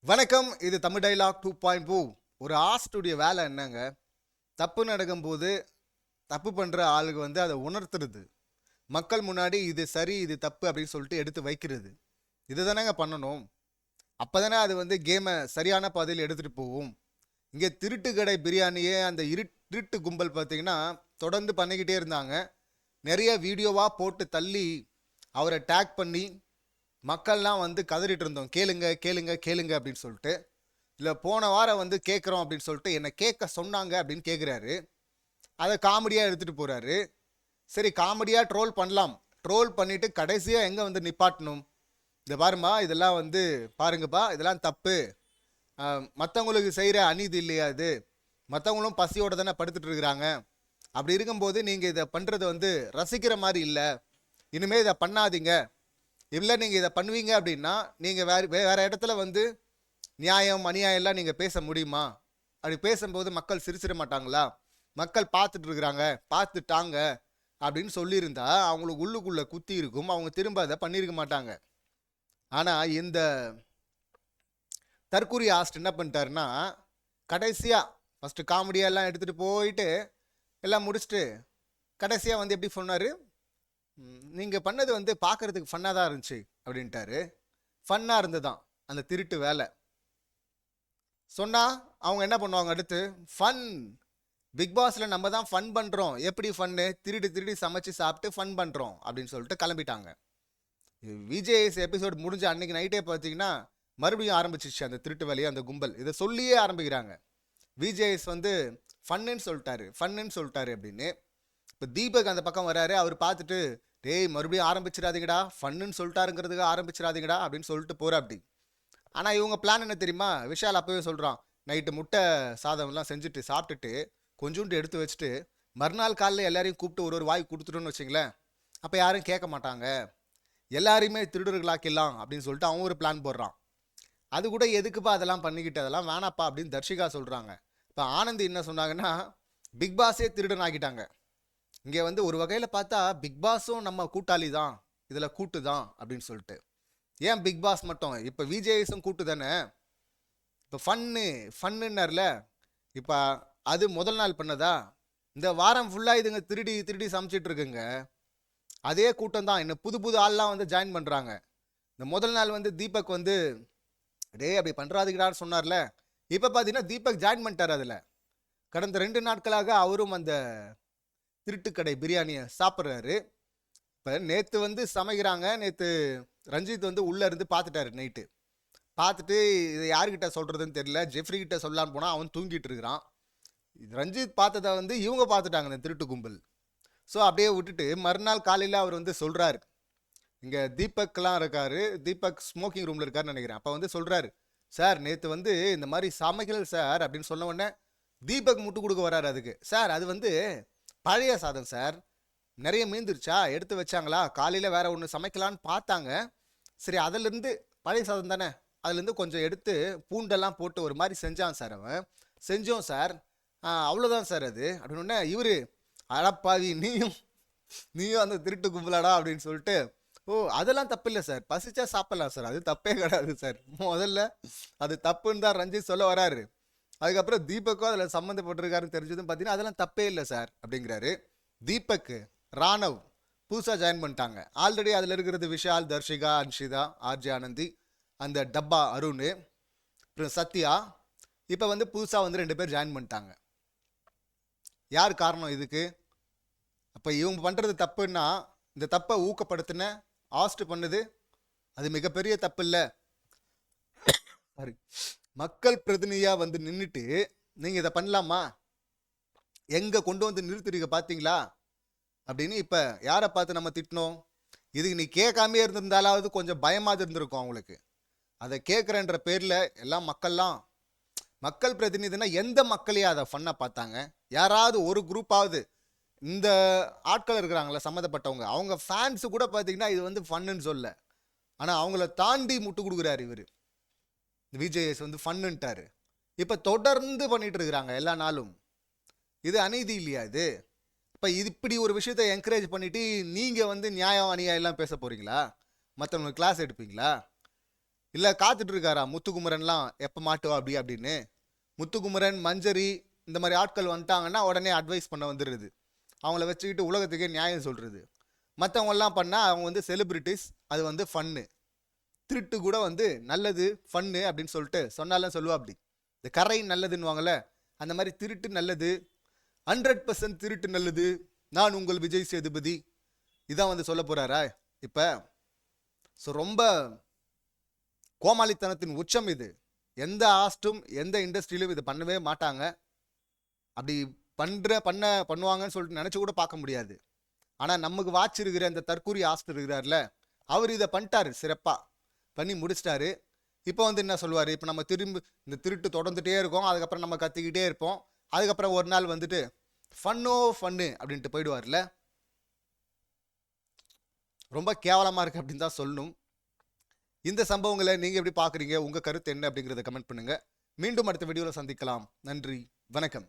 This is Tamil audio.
வணக்கம். இது தமிழ் டைலாக் 2.0. ஒரு ஆஸ்டுடைய வேலை என்னங்க? தப்பு நடக்கும்போது, தப்பு பண்ற ஆளுக்கு அத உணர்த்துறது. மக்கள் முன்னாடி இது சரி, இது தப்பு அப்படின்னு சொல்லிட்டு எடுத்து வைக்கிறது. இதுதானங்க பண்ணணும். அப்பதானே அது கேம சரியான பாதையில எடுத்துட்டு போகும். இங்க திருட்டு கடை பிரியாணியே அந்த திருட்டு கும்பல் பார்த்தீங்கன்னா, தொடர்ந்து பண்ணிக்கிட்டே இருந்தாங்க. நெறைய வீடியோவா போட்டு தள்ளி, அவர டேக் பண்ணி, மக்கள்லாம் கதறிட்டு இருந்தோம். கேளுங்க, கேளுங்க, கேளுங்க அப்படின்னு சொல்லிட்டு. இல்ல போன வாரம் கேட்குறோம் அப்படின்னு சொல்லிட்டு என்ன கேட்க சொன்னாங்க அப்படின்னு கேட்குறாரு. அதை காமெடியா எடுத்துட்டு போறாரு. சரி, காமெடியா ட்ரோல் பண்ணலாம். ட்ரோல் பண்ணிட்டு கடைசியா எங்க நிப்பாட்டணும்? இந்த பாருமா, இதெல்லாம் பாருங்கப்பா, இதெல்லாம் தப்பு. மற்றவங்களுக்கு செய்கிற அநீதி இல்லையா இது? மற்றவங்களும் பசியோட தானே படுத்துட்டு இருக்கிறாங்க. அப்படி இருக்கும்போது நீங்க இதை பண்றது ரசிக்கிற மாதிரி இல்லை. இனிமே இதை பண்ணாதீங்க. இல்லை நீங்க இதை பண்ணுவீங்க அப்படின்னா நீங்க வேற வேற இடத்துல நியாயம் அநியாயம் எல்லாம் நீங்க பேச முடியுமா? அப்படி பேசும்போது மக்கள் சிரிச்சிட மாட்டாங்களா? மக்கள் பார்த்துட்டு இருக்கிறாங்க, பார்த்துட்டாங்க அப்படின்னு சொல்லியிருந்தா அவங்களுக்கு உள்ளுக்குள்ள குத்தி இருக்கும். அவங்க திரும்ப அதை பண்ணியிருக்க மாட்டாங்க. ஆனா இந்த தற்கூரி ஆஸ்ட் என்ன பண்ணிட்டாருன்னா, கடைசியா ஃபர்ஸ்ட் காமெடியெல்லாம் எடுத்துட்டு போயிட்டு எல்லாம் முடிச்சுட்டு கடைசியா எப்படி சொன்னாரு? நீங்க பண்ணது பார்க்கறதுக்கு ஃபன்னா தான் இருந்துச்சு அப்படின்ட்டாரு. ஃபன்னா இருந்ததுதான் அந்த திருட்டு வேலை. சொன்னா அவங்க என்ன பண்ணுவாங்க அடுத்து? ஃபன். பிக் பாஸ்ல நம்ம தான் ஃபன் பண்றோம். எப்படி ஃபன்னு? திருடி திருடி சமைச்சு சாப்பிட்டு ஃபன் பண்றோம் அப்படின்னு சொல்லிட்டு கிளம்பிட்டாங்க. விஜேஎஸ் எபிசோட் முடிஞ்ச அன்னைக்கு நைட்டே பார்த்தீங்கன்னா மறுபடியும் ஆரம்பிச்சிச்சு அந்த திருட்டு வேலையை. அந்த கும்பல் இதை சொல்லியே ஆரம்பிக்கிறாங்க. விஜேஎஸ் ஃபன்னுன்னு சொல்லிட்டாரு அப்படின்னு. இப்போ தீபக் அந்த பக்கம் வராரு. அவர் பார்த்துட்டு, டேய் மறுபடியும் ஆரம்பிச்சிடாதீங்கடா, ஃபன்னுன்னு சொல்லிட்டாருங்கிறதுக்கு ஆரம்பிச்சிடாதீங்கடா அப்படின்னு சொல்லிட்டு போற அப்படி. ஆனால் இவங்க பிளான் என்ன தெரியுமா? விஷால் அப்பவே சொல்கிறான், நைட்டு முட்டை சாதம்லாம் செஞ்சுட்டு சாப்பிட்டுட்டு கொஞ்சோண்டு எடுத்து வச்சுட்டு மறுநாள் காலையில் எல்லாரையும் கூப்பிட்டு ஒரு வாய் கொடுத்துட்டோன்னு வச்சுங்களேன், அப்போ யாரும் கேட்க மாட்டாங்க, எல்லாரையுமே திருடர்களாக்கிடலாம் அப்படின்னு சொல்லிட்டு அவன் ஒரு பிளான் போடுறான். அது கூட எதுக்குப்பா அதெல்லாம் பண்ணிக்கிட்டு, அதெல்லாம் வேணாப்பா அப்படின்னு தர்ஷிகா சொல்கிறாங்க. இப்போ ஆனந்தி என்ன சொன்னாங்கன்னா, பிக் பாஸே திருடன் ஆக்கிட்டாங்க. இங்கே ஒரு வகையில் பார்த்தா பிக் பாஸும் நம்ம கூட்டாளி தான், இதில் கூட்டு தான் அப்படின்னு சொல்லிட்டு. ஏன் பிக் பாஸ் மட்டும்? இப்போ விஜேஎஸும் கூட்டு தானே. இப்போ ஃபன்னுன்னார்ல, இப்போ அது முதல் நாள் பண்ணதா? இந்த வாரம் ஃபுல்லாக இதுங்க திருடி திருடி சமைச்சிட்டு இருக்குங்க. அதே கூட்டம் தான். இன்னும் புது புது ஆள்லாம் ஜாயின் பண்ணுறாங்க. இந்த முதல் நாள் தீபக் டே அப்படி பண்ணுறாதுக்கிறான்னு சொன்னார்ல, இப்போ பார்த்தீங்கன்னா தீபக் ஜாயின் பண்ணிட்டார் அதில். கடந்த 2 நாட்களாக அவரும் அந்த திருட்டுக்கடை பிரியாணியை சாப்பிட்றாரு. இப்போ நேற்று சமைக்கிறாங்க. நேற்று ரஞ்சித் உள்ளே இருந்து பார்த்துட்டாரு நைட்டு. பார்த்துட்டு இதை யாருக்கிட்ட சொல்கிறதுன்னு தெரியல. ஜெஃப்ரி கிட்ட சொல்லலான்னு போனால் அவன் தூங்கிட்டு இருக்கிறான். ரஞ்சித் பார்த்ததை இவங்க பார்த்துட்டாங்க, இந்த திருட்டு கும்பல். ஸோ அப்படியே விட்டுட்டு மறுநாள் காலையில் அவர் சொல்கிறாரு, இங்கே தீபக்லாம் இருக்காரு, தீபக் ஸ்மோக்கிங் ரூமில் இருக்காருன்னு நினைக்கிறேன். அப்போ சொல்கிறாரு, சார் நேற்று இந்த மாதிரி சமைக்கல சார் அப்படின்னு சொன்ன உடனே தீபக் முட்டு கொடுக்க வராரு. அதுக்கு, சார் அது பழைய சாதம் சார், நிறைய மீந்துருச்சா, எடுத்து வச்சாங்களா, காலையில் வேற ஒன்று சமைக்கலான்னு பார்த்தாங்க, சரி அதிலிருந்து பழைய சாதம் தானே, அதுலேருந்து கொஞ்சம் எடுத்து பூண்டெல்லாம் போட்டு ஒரு மாதிரி செஞ்சான் சார், அவன் செஞ்சோம் சார், அவ்வளோதான் சார் அது அப்படின்னு. இவர், அடப்பாவி நீயும் அந்த திருட்டு கும்பலாடா அப்படின்னு சொல்லிட்டு, ஓ அதெல்லாம் தப்பு இல்லை சார், பசிச்சா சாப்பிடலாம் சார், அது தப்பே கிடையாது சார், முதல்ல அது தப்புன்னு தான் ரஞ்சித் சொல்ல வராரு. அதுக்கப்புறம் தீபக்கும் அதில் சம்மந்தப்பட்டிருக்காருன்னு தெரிஞ்சதும் பார்த்தீங்கன்னா அதெல்லாம் தப்பே இல்லை சார் அப்படிங்கிறாரு. தீபக், ராணவ் புதுசாக ஜாயின் பண்ணிட்டாங்க. ஆல்ரெடி அதில் இருக்கிறது விஷால், தர்ஷிகா, அன்ஷிதா, ஆர்ஜே ஆனந்தி, அந்த டப்பா அருண், அப்புறம் சத்யா. இப்போ புதுசாக 2 பேர் ஜாயின் பண்ணிட்டாங்க. யார் காரணம் இதுக்கு? அப்போ இவங்க பண்ணுறது தப்புன்னா இந்த தப்பை ஊக்கப்படுத்தின ஆஸ்ட் பண்ணுது, அது மிகப்பெரிய தப்பு இல்லை. சாரி, மக்கள் பிரதிநிதியாக நின்றுட்டு நீங்கள் இதை பண்ணலாமா, எங்கே கொண்டு நிறுத்துறீங்க பார்த்தீங்களா அப்படின்னு இப்போ யாரை பார்த்து நம்ம திட்டணும்? இதுக்கு நீ கேட்காமே இருந்திருந்தாலாவது கொஞ்சம் பயமாக இருந்திருக்கும் அவங்களுக்கு. அதை கேட்குறன்ற பேரில் எல்லாம் மக்கள் பிரதிநிதினா எந்த மக்களையே அதை ஃபன்னாக பார்த்தாங்க? யாராவது ஒரு குரூப்பாவது, இந்த ஆட்கள் இருக்கிறாங்களே சம்மந்தப்பட்டவங்க, அவங்க ஃபேன்ஸு கூட பார்த்தீங்கன்னா இது ஃபன்னுன்னு சொல்ல, ஆனால் அவங்கள தாண்டி முட்டு கொடுக்குறாரு இவர். விஜேஎஸ் ஃபன்னுன்ட்டாரு. இப்போ தொடர்ந்து பண்ணிட்டு இருக்கிறாங்க எல்லா நாளும். இது அநீதி இல்லையா இது? இப்போ இது இப்படி ஒரு விஷயத்தை என்கரேஜ் பண்ணிட்டு நீங்கள் நியாயம் அநியாயம் எல்லாம் பேச போகிறீங்களா? மற்றவங்களுக்கு கிளாஸ் எடுப்பீங்களா? இல்லை காத்துட்டு இருக்காரா முத்துக்குமரன்லாம் எப்போ மாட்டுவா அப்படின்னு. முத்துக்குமரன், மஞ்சரி இந்த மாதிரி ஆட்கள் வந்துட்டாங்கன்னா உடனே அட்வைஸ் பண்ண வந்துடுறது, அவங்கள வச்சுக்கிட்டு உலகத்துக்கே நியாயம் சொல்கிறது. மற்றவங்கெல்லாம் பண்ணால் அவங்க வந்து செலிப்ரிட்டிஸ், அது வந்து ஃபன்னு. திருட்டு கூட வந்து நல்லது ஃபன்னு அப்படின்னு சொல்லிட்டு சொன்னாலும் சொல்லுவா. அப்படி இந்த கரை நல்லதுன்னுவாங்கள்ல, அந்த மாதிரி திருட்டு நல்லது, 100% திருட்டு நல்லது, நான் உங்கள் விஜய் சேதுபதி இதான் வந்து சொல்ல போகிறாரா இப்போ. ஸோ ரொம்ப கோமாளித்தனத்தின் உச்சம் இது. எந்த ஆஸ்ட்டும் எந்த இண்டஸ்ட்ரியிலும் இதை பண்ணவே மாட்டாங்க. அப்படி பண்ணுவாங்கன்னு சொல்லிட்டு நினச்சி கூட பார்க்க முடியாது. ஆனால் நமக்கு வாட்ச் இருக்கிற அந்த தற்கூரி ஆஸ்ட் இருக்கிறார்ல, அவர் இதை பண்ணிட்டாரு, சிறப்பாக பண்ணி முடிச்சிட்டாரு. இப்போ வந்து என்ன சொல்லுவார், இப்போ நம்ம திரும்பி இந்த திருட்டு தொடர்ந்துகிட்டே இருக்கோம், அதுக்கப்புறம் நம்ம கத்திக்கிட்டே இருப்போம், அதுக்கப்புறம் ஒரு நாள் வந்துட்டு ஃபன்னு அப்படின்ட்டு போயிடுவார்ல. ரொம்ப கேவலமாக இருக்குது அப்படின்னு தான் சொல்லணும். இந்த சம்பவங்களை நீங்கள் எப்படி பார்க்குறீங்க, உங்கள் கருத்து என்ன அப்படிங்கிறத கமெண்ட் பண்ணுங்கள். மீண்டும் அடுத்த வீடியோவில் சந்திக்கலாம். நன்றி, வணக்கம்.